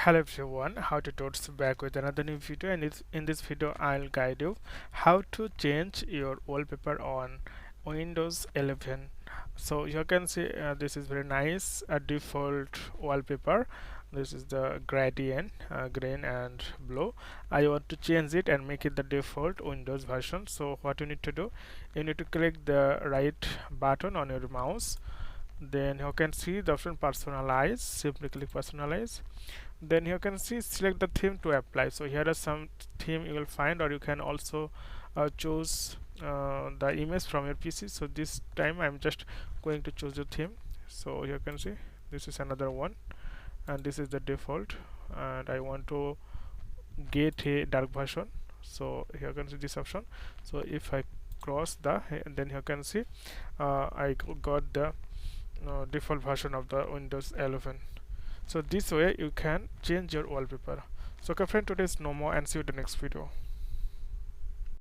Hello everyone, how to Tuts back with another new video, and in this video I'll guide you how to change your wallpaper on Windows 11. So you can see this is very nice default wallpaper. This is the gradient green and blue. I want to change it and make it the default Windows version. So what you need to do, you need to click the right button on your mouse, then you can see the option personalize. Simply click personalize, then you can see select the theme to apply. So here are some theme you will find, or you can also choose the image from your PC. So this time I'm just going to choose the theme. So you can see this is another one, and this is the default, and I want to get a dark version. So here you can see this option. So if I cross the, then you can see I got the default version of the Windows 11. So this way you can change your wallpaper. So okay friend, today is no more, and see you in the next video.